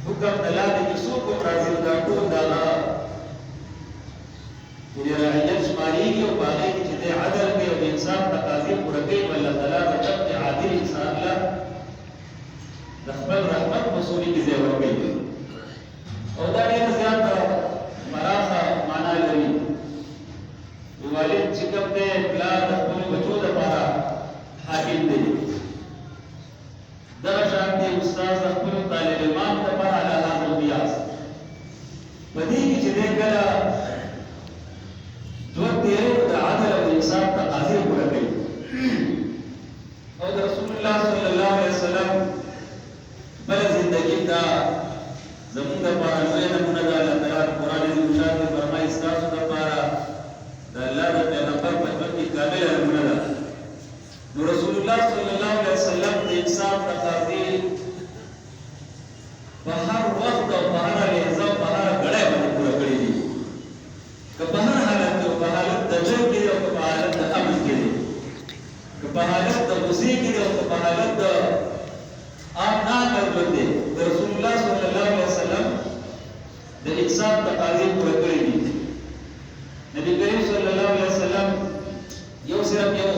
حکم دلا دې چې څوک راځي دا ټول دا چې رعیت شمارېږي او په هغې کې چې دی عدل کوي او د انصاف تقاضې پوره کوي الله تعالی د چپ عادل انسان له د خپل رحمت وصولي کې ځای ورکوي او دا ډېره زیاته پراخه معنا لري والد چې کوم دی پلار د خپلو بچو دپاره حاکم دی دغه شان دی استاد د خپلو طالب علمانو دپاره علی هذا القیاس په دې کې چې دی کله دوه تیرې د عدل او انصاف تقاضې پوره کوي او د رسول الله صلی الله علیه وسلم بله زندګي دا زمونږ دپاره لویه نمونه ده الله تعالی قرآن عظیم الشان کې فرمایي ستاسو دپاره د الله د پیغمبر په ژوند کې کامله نمونه ده نو رسول الله صلی الله علیه وسلم د انصاف تقاضې په هر وخت او په هره لحظه او په هره ګړۍ باندې پوره کړي دي که په هر حالت کې او په حالت د جنګ کې او په حالت د امن کې دي که په حالت د غصې کې او په حالت د آمناک ژوند دی د رسول الله صلی الله علیه وسلم د انصاف تقاضې پوره کړي دي نبی کریم صلی الله علیه وسلم یو صرف یو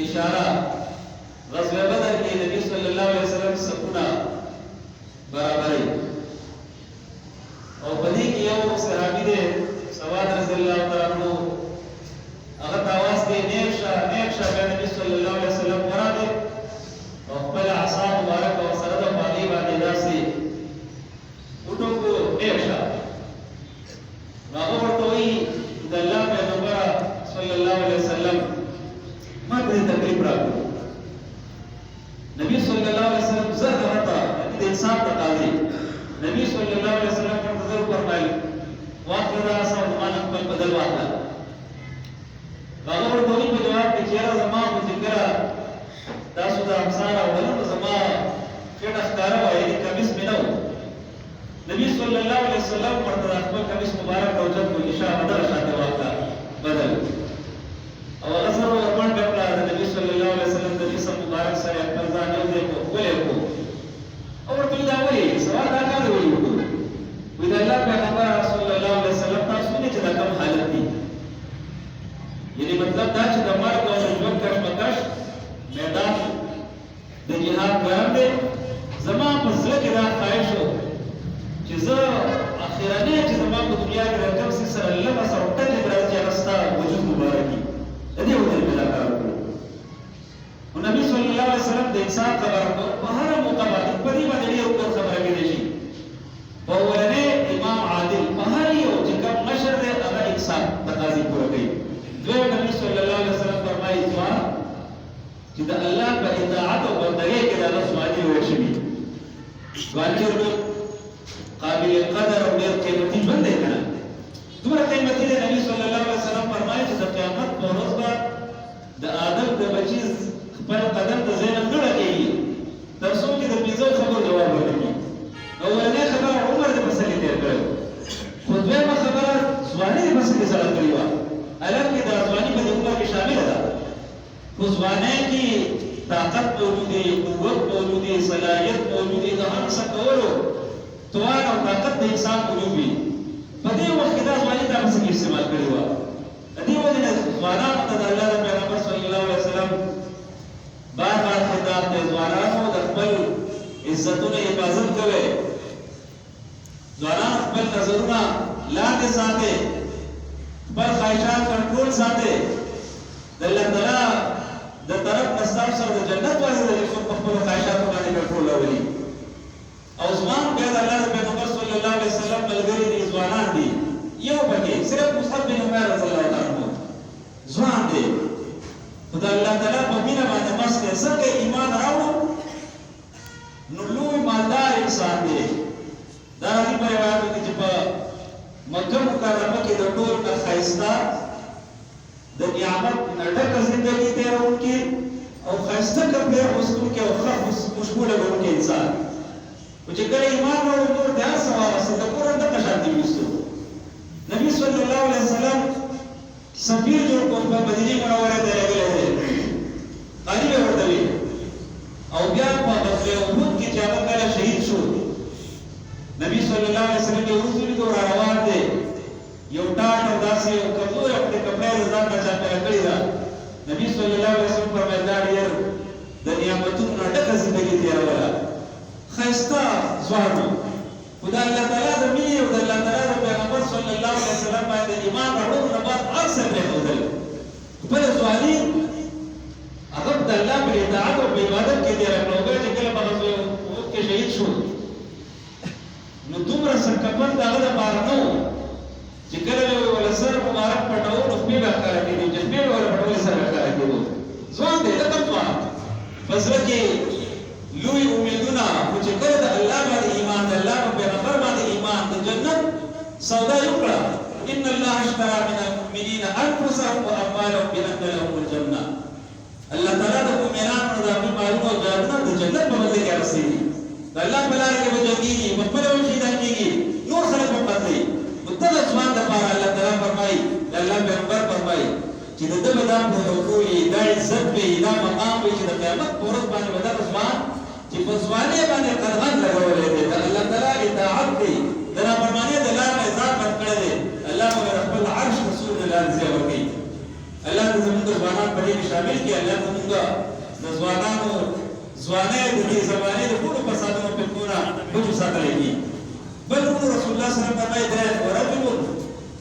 اشاره غزوه بدر کې نبی صلی الله علیه وسلم سپونه برابرې او په دې کې یو صحابي دی سواد رضی الله تعالی عنہ هغه تاواز کې نیکشا بیا نبی صلی الله علیه وسلم ورته او خپل عصا مبارک او سره د باغی باندې داسې وټو کو نیکشا هغه ورته وی د الله پیغمبر صلی الله علیه وسلم ما دې تکلیف راکړو نبی صلی الله علیه وسلم زړه راته د انصاف تقاضې نبی صلی الله علیه وسلم په حضور فرمایي واخره دا سم مان خپل بدل واخله هغه ورته وی په جواب کې چیرې زما په ذکر تاسو د امثال او ولنو زما کډه ښکارا وایي کمیس مې نو نبی صلی الله علیه وسلم ورته خپل کمیس مبارک او جب کو اشاره بدل شاته واخله بدل او اثر ورمن په نبی صلی الله علیه وسلم د جسم مبارک سره خپل ځان یو ځای کو ولې کو او ورته دا وایي سوال دا کار وایي وی د الله پیغمبر صلی الله علیه وسلم تاسو نه چې دا کوم حالت دي یعنی مطلب دا چې د مرګ او ژوند کشمکش میدان د جهاد ګرم دی زما په زړه کې دا خواهش و چې زه اخرنی چې زما په دنیا کې د کوم څه سره لمس او ټکې راځي هغه ستا وجود مبارک وي د دې وجه مې دا کار وکړو نو نبي صلی الله علیه وسلم د انسان خبره په هره موقع باندې په دې باندې ډېر وکړ خبره کېدی شي په ولنې امام عادل په هر یو چې کوم مشر دی هغه انسان تقاضې پوره کوي دویم نبی صلی الله علیه وسلم فرمایي ځوان چې د الله په اطاعت او بندګۍ کې د الله ځواني ورشي ځوان کې قابل قدر او ډېر قیمتي ژوند دی کنه دومره قیمتي دی نبی صلی الله علیه وسلم فرمایي چې د قیامت په ورځ به د آدم د بچي خپل قدم د ځای نه لږېږي تر څو چې د پنځو خبرو جواب ورکړي اولنۍ خبره عمر د مسلې تېر کړی خو دویمه خبره ځواني د مسلې سره کړې وه الګ کې د ځواني په دې عمر کې شامله ده خو ځوانۍ کې طاقت موجود دی قوت موجود دی صلاحیت موجود دی د هر څه کولو توان او طاقت د انسان موجود وي په دې وخت کې دا ځواني دا مسلې استعمال کړې وه د دې وجې نه ځوانانو ته د الله د پیغمبر صلی الله علیه وسلم بار بار خطاب دی ځوانانو د خپل عزتونو حفاظت کوئ ځوانان خپل نظرونه لاندې ساتئ خپل خواهشات کنټرول ساتئ د الله تعالی د طرف نه ستاسو سره د جنت وعده ده چې څوک په خپلو خواهشاتو باندې کنټرول راولي او ځوان بیا د الله د پیغمبر صلی الله علیه وسلم ملګري دي ځوانان دي یو پکې صرف مصعب بن عمر رضی الله تعالی عنہ ځوان دی خو د الله تعالی په مینه باندې مست دی څنګه ایمان راوړو نو لوی مالدار انسان دی دا راځي په روایتو کې چې په مکه مکرمه کې د ټول نه ښایسته د نعمت نه ډکه زندګي تېروونکي او ښایسته کپړې اغوستونکي او ښه خوشبو لګوونکی انسان خو چې کله ایمان راوړو نور د هر څه واغوسته د کور هم دغه شانتي ویستو نبي صلی الله علیه وسلم سفیر جوړ کړ په مدینه منوره ته لګېدلی دی قالي به ورته وي او بیا په غزوه احد کې چې هغه کله شهید شو صلی الله علیه وسلم یو رسول دی روان دی یو ټاټ او داسې یو کمزور خپل کپڑے ځان نه چاپیره کړی دا نبی صلی الله علیه وسلم فرمایي دا ډېر د نعمتونو نه ډکه ژوندۍ تېروله ښایسته ځوان خدای الله تعالی د مینې او د الله تعالی د پیغمبر صلی الله علیه وسلم باندې ایمان راوړلو نه بعد هر څه پرېښودل خپل ځواني هغه د الله په اطاعت او په عبادت کې تېره کړه هغه چې کله په غزوه احد کې شهید شو نو دومره سرکپن د هغه لپاره نه و چې کله یې ول سر مبارک پټاو نو خپې به ښکاره کېدې چې خپې به ول پټول سره ښکاره کېدو ځوان دی لکه ځوان په زړه کې لوی امیدونه خو چې کله د الله باندې ایمان د الله په پیغمبر باندې ایمان د جنت سودا یې وکړه ان الله اشترى من المؤمنین انفسهم واموالهم بان لهم الجنه الله تعالی د مؤمنانو د مالونو او جنت د جنت په بدل کې رسېږي د الله په لار کې به جنګېږي په خپل وجه شهیدان کېږي نور خلک به بدلي دغه ځوان لپاره الله تعالی فرمایي د الله پیغمبر فرمایي چې د دغه د حقوق دا عزت به دا مقام به چې د قیامت پر ورځ باندې به دغه ځوان چې په ځوانۍ باندې قدغن لګولې دی د الله تعالی اطاعت کوي د نافرمانۍ د لارې نه ځان بند کړی دی الله به خپل عرش رسول د لارې ځای ورکوي الله دې زموږ ځوانان په دې کې شامل کړي الله زموږ د ځوانانو ځوانۍ د دې زمانې د ټولو فسادونو فتنو بچو ساتلی کړي بل رسول الله صلی الله علیه وسلم فرمایي ورجل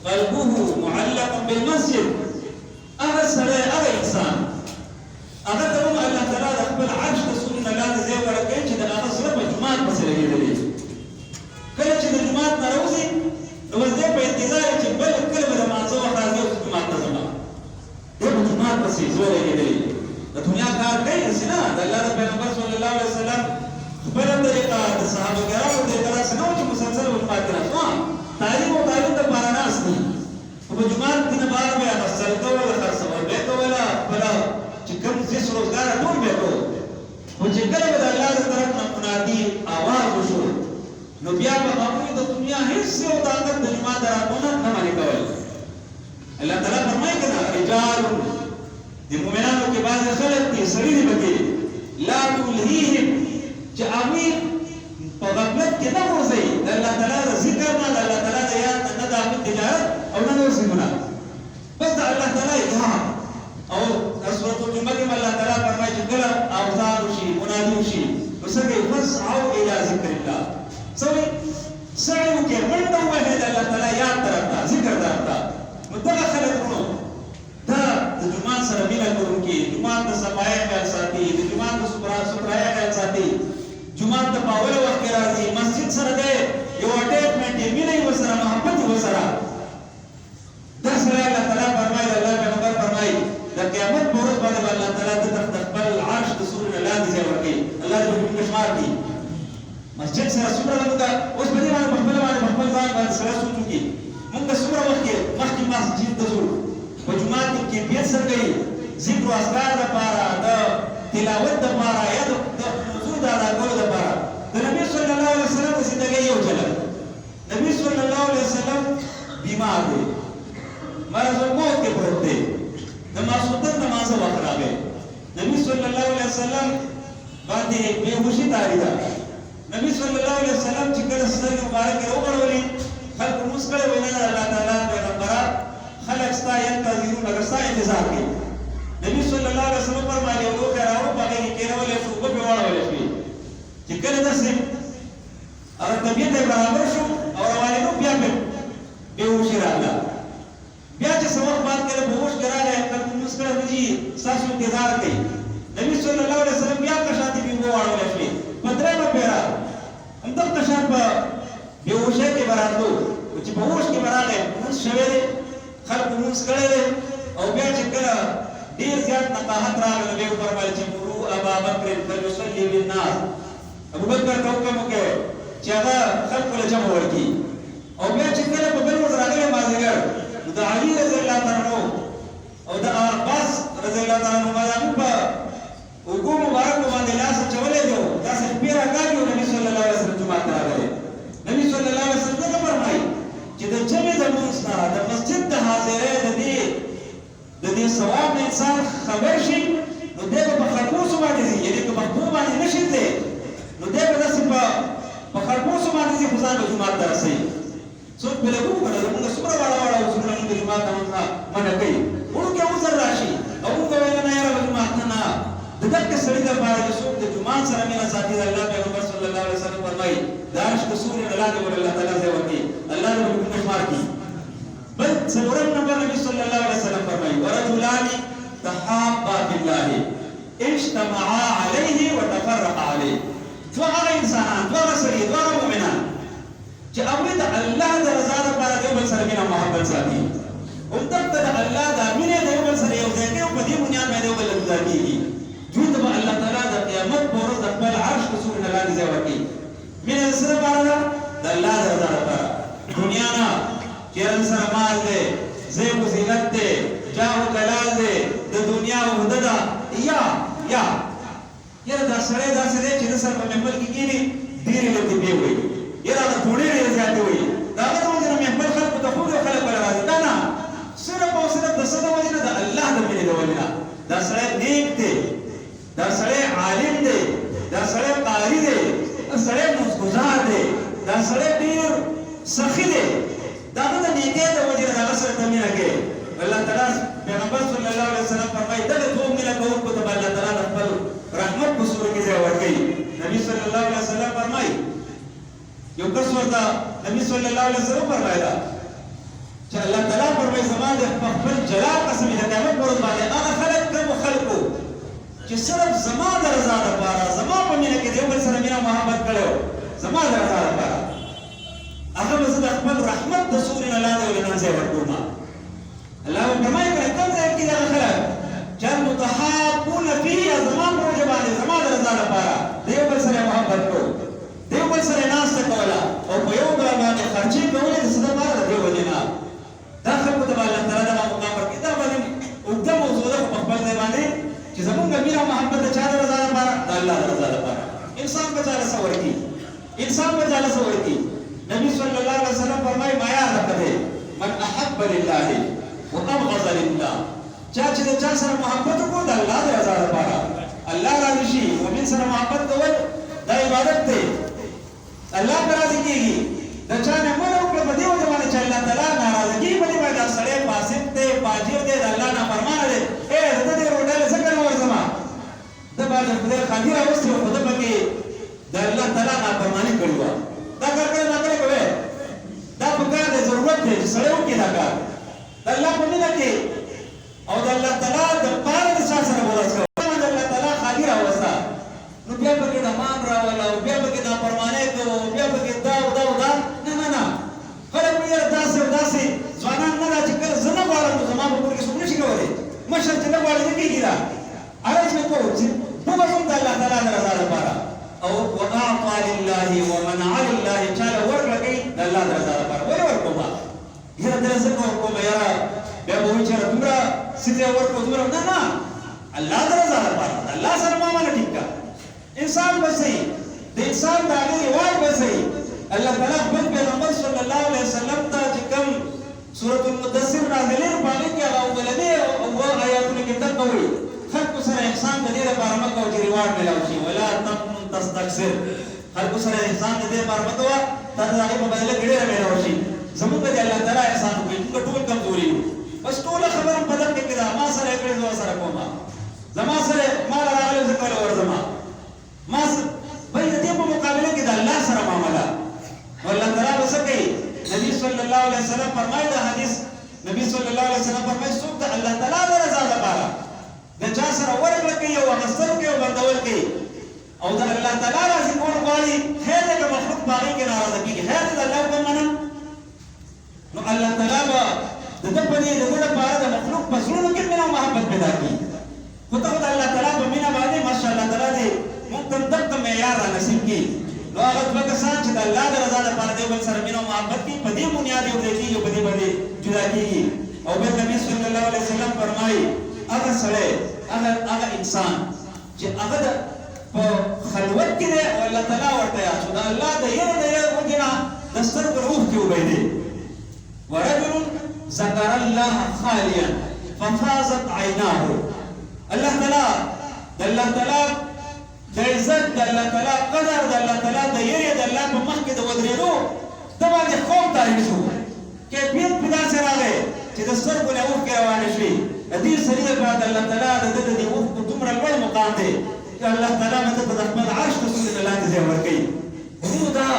قلبه معلق بالمسجد هغه سړی هغه انسان هغه ته هم الله تعالی د خپل عرش رسول نه لاندې ځای ورکوي چې د هغه زړه په جومات پسې لګېدلی کله چې د جومات نه راوځي نو اوس دی په انتظار چې بل کله به د لمانځه وخت راځي او جومات ته ځم دی په جومات پسې زړه لګېدلی د دنیا کار کوي هسې نه د الله د پیغمبر صلی الله علیه وسلم خپله طریقه د صحابه کرامو طریقه داسې نه وه چې مسلسل په جومات کې ناست تعلیم او تعلیم دپاره ناست دي خو په جومات کې نه بار به اخیستل کوله خرڅول به یې کوله خپله چې کوم زیست روزګاره ټول به یې کول خو چې کله به د الله د طرف نه منادي آواز وشو نو بیا به هغوی د دنیا هېڅ یو طاقت د جومات د راتلونه نه منې کول الله تعالی فرمایي که نه رجال د مؤمنانو کې بعضې خلک دي سړي دي پکې لا تلهیهم چې هغوی په غفلت کې نه غورځوي د الله تعالی د ذکر نه د الله تعالی د یاد نه د هغوی تجارت او نه نور څیزونه بس د الله تعالی اطاعت او سورة الجمعه کې الله تعالی فرمایي چې کله اذان وشي منادي وشي نو څه کوي فاسعوا الى ذکر الله سعی وکړئ منډه ووهئ د الله تعالی یاد طرف ته ذکر طرف ته نو دغه خلک ورونو دا د جومات سره مینه کوونکي جومات د صفایۍ خیال ساتي د جومات د سپرایۍ خیال ساتي جومات ته په اوله وخت کې راځي مسجد سره دی یو اټیچمنټ یې مینه یې ورسره محبت یې ورسره دا سره الله تعالی فرمایي د الله پیغمبر فرمایي د قیامت په ورځ باندې الله تعالی ته د خپل عرش د سوري نه لاندې ځای ورکوي الله دې موږ شمار کړي مسجد سره څومره موږ اوس په دې باندې په خپل باندې په خپل ځان باندې سره سوچ وکړي موږ څومره وخت کې مخکې مسجد ته ځو په جومات کې کیفیت سره کوي ذکر او اذکار دپاره د تلاوت دپاره یا د موضوع د ادا کولو دپاره د نبي صلی الله علیه وسلم د زندګۍ یو چلن نبي صلی الله علیه وسلم بیمار دی مرض الموت کې پروت دی د ماسخوتن نمازه وخت راغی نبی صلی الله علیه وسلم باندې بېهوشي طاری ده نبی صلی الله علیه وسلم چې کله سترګې مبارکې وغړولې خلکو لمونځ کړی ویل نه الله تعالی پیغمبره خلک ستا ینتظرون اگر ستا انتظار کوي نبی صلی الله علیه وسلم فرمایي یو لوښی راوړو په هغې کې کېنولې شو اوبه پرې واړولې شوې چې کله داسې هغه طبیعت یې برابر شو او روانېدو بیا پرې بېهوشي راغله بیا چې څه وخت بعد کله په هوش کې راغی خلکو لمونځ کړی دي ستاسو انتظار کوي نبی صلی الله علیه وسلم بیا کشاتې بې اوبه واړولې شوې په درېیمه پیره همدغه شان په بېهوشۍ کې به راتلو چې په هوش کې به راغی لمونځ شوی دی خلکو لمونځ کړی دی او بیا چې کله ډېر زیات نقاحت راغی نو بیا یې وفرمایل چې مرو ابا بکر فلیصلي بالناس ابوبکر ته حکم وکړی چې هغه خلکو له جمع ورکړي او بیا چې کله په بل ورځ راغلی مازدیګر نو د علي رضی الله تعالی عنه او د عباس رضی الله تعالی عنه باندې هغوی په اوږو مبارکو باندې لاس اچولی دی داسې شپې راکاږي او نبي صلی الله علیه وسلم جومات ته راغلی نبي صلی الله علیه وسلم څنګه فرمایي چې د جمع د لمونځ نه د مسجد د حاضرۍ د دې ثواب نه انسان خبر شي نو دی به په خربوسو باندې ځي یعنې که مخبو باندې نه شي ځي نو دی به داسې په خربوسو باندې ځي خو ځان به جومات ته په لګو کړه موږ څومره واړه وسونه موږ جماعت ته منه کوي ورو کې عذر راشي او موږ ویل نه یاره جماعت نه دغه سړی د بار د څوک د جماعت سره مینا ساتي الله پیغمبر صلی الله علیه وسلم فرمایي داش د سوري الله دې الله تعالی سے ورکی الله دې موږ مشمار کی بل څلورم نمبر نبی صلی الله علیه وسلم فرمایي ورجلان تحابا بالله اجتمعا عليه وتفرقا عليه جو هغه انسانان جو هغه سړي جو هغه مؤمنان چې هغه د الله د رضا لپاره یو بل سره مینا محبت ساتي او دغه د الله د امینه د یو بل سره یو ځای کې په دې بنیاد باندې یو بل رضا کیږي جوړ به الله تعالی د قیامت پر ورځ د خپل عرش په سورې نه لاندې ځای ورکړي مینه سره لپاره د الله د رضا لپاره دنیا نه چیرې سره مال دې زیب و زینت دې جاه و جلال دې د دنیا او ددا یا یره دا سره دا سره چې د سر په محفل کې کېږي ډېرې لږې دی وي یره دا ټولې ډېرې زیاتې وي دا هغه وجه نه محفل خلکو ته خوږ خلک ولا راځي نه صرف او صرف د څه د وجه نه د الله د مینې د وجه نه دا سره نیک دی دا سره عالم دی دا سره قاری دی دا سره مزګزار دی دا سره ډېر سخی دی دا د نیکۍ د وجه نه هغه سره ته مینه کوي الله تعالی پیغمبر صلی الله علیه وسلم فرمایي دغه دوه مینه کوونکو ته الله تعالی خپل رحمت په سورې کې ځای ورکوي نبی صلی الله علیه وسلم فرمایي یو کس ورته نبی صلی الله علیه وسلم فرمایله چې الله تعالی فرمایي زما د خپل جلال قسم د قیامت پر ورځ باندې هغه خلک کوم خلکو چې صرف زما د رضا لپاره زما په مینه کې یو بل سره مینه محبت کړو زما د رضا لپاره هغه به زه د خپل رحمت د سورې نه لاندې ولنان ځای ورکوم الله فرمایي کله کوم ځای کې دغه خلک چې متحابون فيه زما په وجه باندې زما د رضا لپاره د یو بل سره محبت کوو د یو بل سره ناسته کوله او په یو بل باندې خرچې کولې د څه لپاره د دې وجې نه دا خلکو ته الله تعالی دغه مقام ورکړي دا باندې اوږده موضوع ده په خپل ځای باندې چې زمونږ مینه محبت د چا د رضا لپاره د الله د رضا لپاره انسان به چاله څه ورکړي انسان به چاله څه ورکړي نبی صلی الله علیه وسلم فرمایي معیار ده من احب لله وابغض لله چا چې د چا سره محبت وکړو د الله د رضا لپاره الله راضي شي مؤمن سره محبت کول دا عبادت دی الله راضي کیږي د چا نه مونږ په دې وجه باندې چې الله تعالی ناراضه کیږي په دې باندې سړی فاسق دی فاجر دی د الله نافرمان دی د دې روډل څنګه ورزما د باندې خدای خاطر اوسه خدای پکې د الله تعالی نافرمانی کړی و دا کار نه کړی کوي دا په کار د ضرورت دی چې سړی وکړي دا کار د الله په مینه کې او د الله تعالی د پاره د څه سره ورسره د الله تعالی خاطر اوسه نو بیا پکې د مان راولا او بیا پکې د پرمانه کوو بیا پکې دا نه خلک یې داسې ځوانان نه چې کله زنه غواړم زما په کور کې څوک نشي کولی مشر چې نه غواړي نه کېږي دا عرض مې کوو چې موږ هم د الله تعالی د رضا لپاره او واعطى لله ومنع لله چاله ورکړه کوي د الله د رضا لپاره ولې ورکوم یاره دلته څنګه ورکوم یاره بیا به وایي چې دومره سیده ورکو دومره نه الله د رضا لپاره الله سره معامله ټیک کا انسان به صحیح د انسان د هغې رواج به صحیح الله تعالی خپل پیغمبر صلی الله علیه وسلم ته چې کوم سورۃ المدثر نازلې په هغې کې هغه اولنۍ آیاتونه کې دقه وایي خلکو سره احسان د دې لپاره مه کوه چې رواج میلاو شي ولا تمنن تستکثر خلکو سره احسان د دې لپاره مه کوه تا ته د هغې په بدله کې ډېره میلاو شي زموږ ته د الله تعالی احسان وکړي موږ ټول کمزوري یو بس ټوله خبره په دقه کې ده ما سره یې کړې زه ورسره کوم زما سره مال راغلی زه کله ورځم ما بھائی د دې په مقابله کې د الله سره معامله والله تعالی څه کوي نبی صلی الله علیه وسلم فرمایي دا حدیث نبی صلی الله علیه وسلم فرمایي څوک د الله تعالی د رضا لپاره د چا سره ورکړه کوي او اخیستل کوي او بندول کوي او د الله تعالی راضي کول غواړي خیر د مخلوق باندې کې ناراضه کیږي خیر د الله په منم نو الله تعالی به د دې په دې لپاره د مخلوق په زړونو کې مینه او محبت پیدا کوي خو ته د الله تعالی په مینه باندې ماشاءالله تعالی دې موږ ته دغه معیار را نصیب کړي نو هغه دوه کسان چې د الله د رضا لپاره د بل سره مینه او محبت کوي په دې بنیاد یو ځای کېږي په دې باندې جدا کېږي او بل نبی صلی الله علیه وسلم فرمایي هغه سړی هغه انسان چې هغه په خلوت کې دی او الله تعالی ورته یاد شو د الله د یره وجې نه د سترګو روح کې وبهېدې ورجل ذکر الله خالیا ففاضت عیناه الله تعالی د الله تعالی د عزت د الله تعالی قدر د الله تعالی د یری د الله په مخ کې د ودرېدو د باندې خوب تاریخ شو چې د سترګو نه اوښکې روانې شوې د دې سړي دپاره الله تعالی د ده د دې اوښکو دومره لوړ مقام دی چې الله تعالی به ده ته د خپل عرش د سوري نه لاندې ځای ورکوي نو دا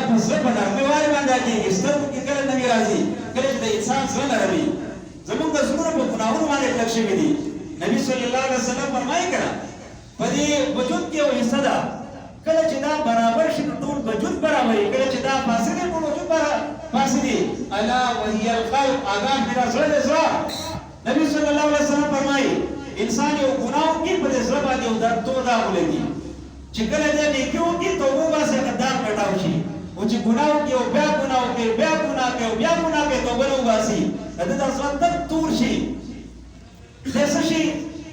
په زړه په نرمۍ والي باندې کېږي سترګو کې کله نوي راځي کله چې د انسان زړه نرمي زمونږ زړونه په ګناهونو باندې کلک شوي دي نبي صلی الله علیه وسلم فرمایي که نه په دې وجود کې یو حصه ده کله چې دا برابر شي نو ټول وجود برابر وي کله چې دا فاسد ټول وجود فاسد الا وهي القلب آگاه میرا زړه دی زړه نبی صلی الله علیه وسلم فرمایي انسان یو ګناه وکړي په دې زړه باندې یو درد توده ولګي چې کله دې نیکي وکړي توبه باسي هغه داغ مټاو شي او چې ګناه وکړي او بیا ګناه وکړي بیا ګناه کوي او بیا ګناه کوي توبه نه وباسي د ده د زړه درد تور شي دې څه شي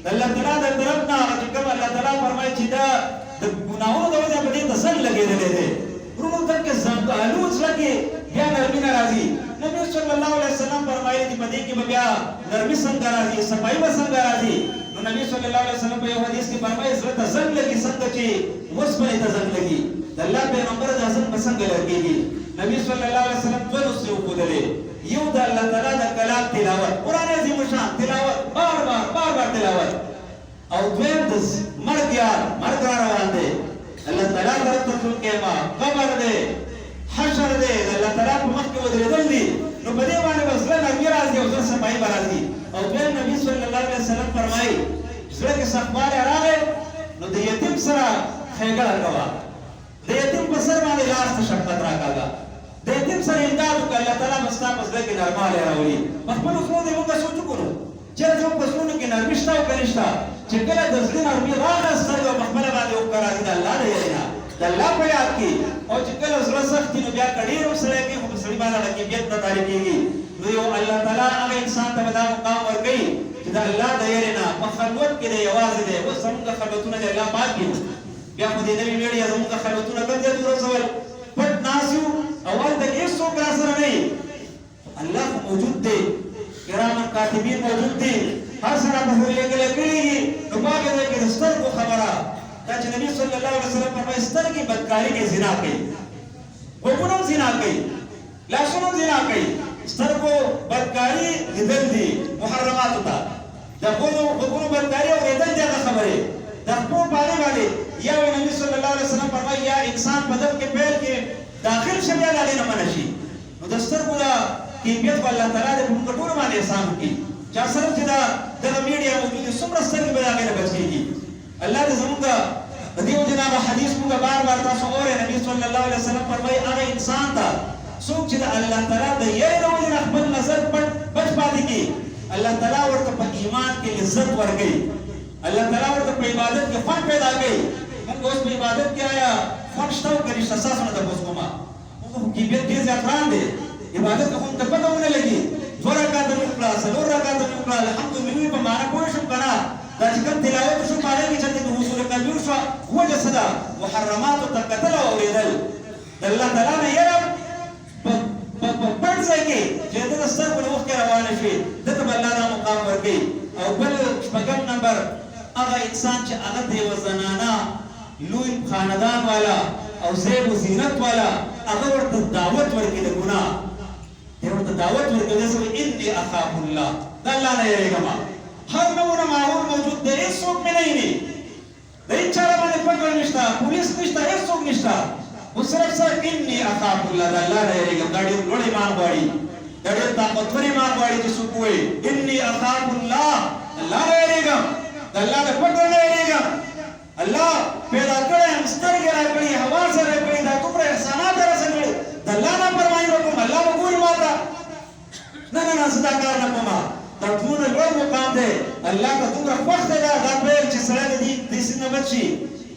د الله تعالی د طرف نه چې کوم الله تعالی فرمایي چې دا د ګناهونو د وجه په دې ته زنګ لګېدلی دی ورونو دلته زنګالو زړه کې بیا نرمي نه راځي نبي صلی الله علیه وسلم فرمایلي چې په دې کې به بیا نرمي څنګه راځي صفایي به څنګه راځي نو نبي صلی الله علیه وسلم په یو حدیث کې فرمایي زړه ته زنګ لګي څنګه چې اوسپنې ته زنګ لګي د الله پیغمبر دا زنګ به څنګه لګېږي نبی صلی الله علیه وسلم دوه نسخې وښودلې یو د الله تعالی د کلام تلاوت قرآن عظیم الشان تلاوت بار تلاوت او دویم د مرګ یار مرګ را روان دی الله تعالی طرف ته تلل کېما قبر دی حشر دی د الله تعالی په مخ کې ودرېدل دي نو په دې باندې به زړه نرمي راځي او زړه صفایي به راځي او دویم نبي صلی الله علیه وسلم فرمایي زړه کې سختوالی راغی نو د یتیم سره ښېګړه کوه د یتیم په سر باندې لاس ته شفقت راکاږه د یتیم سره امداد وکړه الله تعالی به ستا په زړه کې نرموالی راولي په خپلو زړونو دې موږ سوچ وکړو چېرې زموږ په زړونو کې نرمي شته او که نشته چې کله د زړه نرمي راغله سترګه په خپله باندې اوښکه راځي د الله د یاري نه د الله په یاد کې او چې کله زړه سخت وي نو بیا که ډېر هم سړی کوي خو په سړي باندې هغه کیفیت نه تعریف کېږي نو یو الله تعالی هغه انسان ته به دا مقام ورکوي چې د الله د یاري نه په خلوت کې دی یوازې دی اوس زموږ خلوتونه د الله پاک دي بیا خو دې نوي ویډیا زموږ خلوتونه کوم ځای ته ورسول پټ ناست یو او هلته هېڅوک راسره نه وي الله خو موجود دی کرامن کاتبین موجود دي هر سره په لیکل کړي نو باندې د کې سترګو خبره دا چې نبی صلی الله علیه وسلم فرمایي سترګې بدکاری کې زنا کوي غوږونه زنا کوي لاسونه زنا کوي سترګو بدکاری لیدل دي محرمات ته د غوږونو بدکاری او لیدل دغه خبره د خپل باندې یا نبی صلی الله علیه وسلم فرمایي یا انسان بدن کې پیل کې داخل شي بیا دغه نه منع شي نو د سترګو دا کیفیت الله تعالی دې موږ ټول باندې احسان وکړي چا سره چې دا دغه میډیا موجود دي څومره سترګې به د هغې نه بچ کېږي الله دې زموږ د دې جناب حدیث موږ بار تاسو اورئ نبی صلی الله علیه وسلم فرمایي هغه انسان ته څوک چې د الله تعالی د یارۍ د وجې نه خپل نظر بچ پاتې کړي الله تعالی ورته په ایمان کې لذت ورکوي الله تعالی ورته په عبادت کې خوند پیدا کوي موږ اوس په عبادت کې آیا خوند شته او که نشته ستاسو نه تپوس کومه موږ کیفیت ډېر زیات ګران دی عبادت ته خو ته پته ونه لګي 2 رکعاته مې وکړه 4 رکعاته مې وکړه الحمدلله په معنا پوه شم که نه دا چې کوم تلاوت شو په هغې کې چې د حصول قلبي وشوه وجه څه ده محرماتو ته کتل او اورېدل د الله تعالی نه یره په پټ ځای کې چې د ده سترګو نه اوښکې روانې شوې ده ته به الله دا مقام ورکوي او بل شپږم نمبر هغه انسان چې هغه د یوه زنانه لوی خاندان والا او زیب و زینت والا هغه ورته دعوت ورکړي د ګناه دی ورته دعوت ورکوي داسې وایي اني اخاف الله د الله نه یېرېږم هر نمونه ماحول موجود دی هېڅوک مې نه ویني د هېڅ چا باندې پکړ نشته پولیس نشته هېڅوک نشته خو صرف څه اني اخاف الله د الله نه یېرېږم دا ډېر لوړ ایمان غواړي دا ډېر طاقتور ایمان غواړي چې څوک ووایي اني اخاف الله الله نه یېرېږم د الله د پکړ نه یېرېږم الله پیدا کړی یم سترګې راکړي حواس راکړي دا دومره احسانات راسره کړي د الله نافرماني به کوم الله به ګوري ما ته نه زه دا کار نه کوم دا ټولونه لوړ مقام دی الله ته دومره خوښ دی دا پیل چې سړی د دې سیند نه بچ شي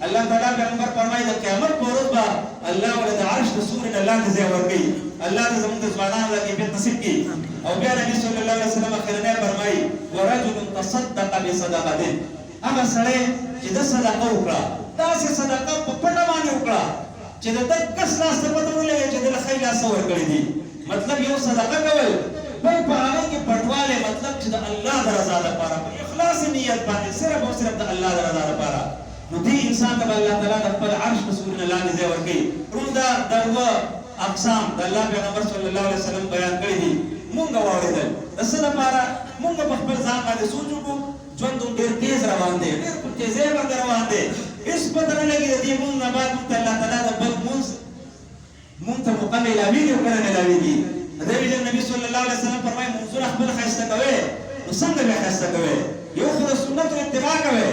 الله تعالی پیغمبر فرمایي د قیامت په ورځ به الله ورته د عرش د سوري نه لاندې ځای ورکوي الله دې زموږ د ځوانانو دا کیفیت نصیب کړي او بیا نبي صلی الله علیه وسلم اخرنی فرمایي ورجل تصدق بصدقه هغه سړی چې د صدقه وکړه داسې صدقه په پټه باندې وکړه چې د ده کس لاس ته پته ونه لګي چې ده له ښی لاسه ورکړي دي مطلب یو صدقه کول بل په هغې کې پټوالی مطلب چې د الله د رضا لپاره په اخلاص نیت باندې صرف او صرف د الله د رضا لپاره نو دې انسان ته به الله تعالی د خپل عرش په سوري نه لاندې ځای ورکوي ورونو دا اووه اقسام د الله پیغمبر صلی الله علیه وسلم بیان کړي دي مونږ واورېدل د څه لپاره مونږ په خپل ځان باندې سوچ وکړو ژوند ډېر تیز روان دی ډېر په تیزۍ باندې روان دی هېڅ پته نه لګي د دې مونږ نه بعد مونږ ته الله تعالی د بل مونځ مونږ ته موقع میلاوېږي او که نه میلاوېږي د دې وجه نبي صلی الله علیه وسلم فرمایي مونځونه خپل ښایسته کوئ نو څنګه بیا ښایسته کوئ یو خو د سنتو اتباع کوئ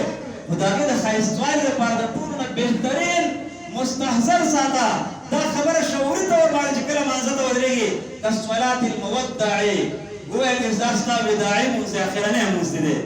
خو د هغې د ښایستوالي لپاره د ټولو نه بهترین مستحضر ساته دا خبره شعوري طور باندې چې کله مانځه ته ودرېږي کالصلاة المودع گویا که دا ستا وداعي مونځ دی اخرنی مونځ دی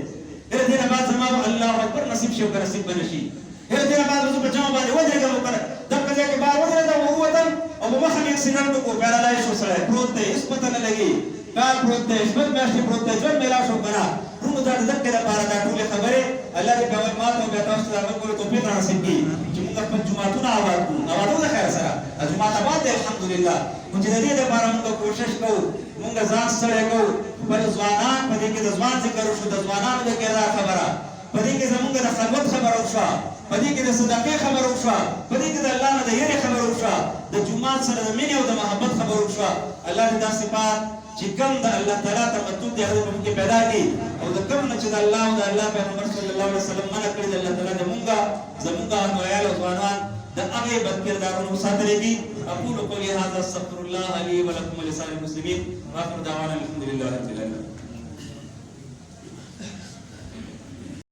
هر دې نه بعد زما به الله اکبر نصیب شي او که نصیب به نه شي هر دې نه بعد به زه په جمع باندې ودرېږم او که نه دغه ځای کې بار ودرېدم ووتم او په مخه مې اکسیډنټ وکړو پیرالاایز شو سړی پروت دی هېڅ پته نه لګي کال پروت دی شپږ میاشتې پروت دی ژوند میلاو شو که نه وروڼو دا د دقې لپاره دا ټولې خبرې الله دې کول ما ته او بیا تاسو ته د عمل کولو توفیق را نصیب کړي چې موږ خپل جوماتونه آباد کړو آبادو د خیر سره جومات آباد دی الحمدلله خو چې د دې لپاره موږ کوشش کوو موږ ځان ستړی کوو خپل ځوانان په دې کې د ځوان ذکر وشو د ځوانانو د کردار خبره په دې کې زموږ د خلوت خبره وشوه په دې کې د صدقې خبره وشوه په دې کې د الله نه د یېرې خبره وشوه د جومات سره د مینې او د محبت خبره وشوه الله دې دا صفات چې کوم د الله تعالی ته مطلوب دی هغه په موږ کې پیدا کړي او د کوم نه چې د الله او د الله پیغمبر صلی الله علیه وسلم منع کړي د الله تعالی د موږ زموږ عیال او ځوانان د هغې بد کردارونو ساتلی دي اقول قولي هذا استغفر الله لي ولكم ولسائر المسلمين واخر دعوانا الحمد لله رب العالمين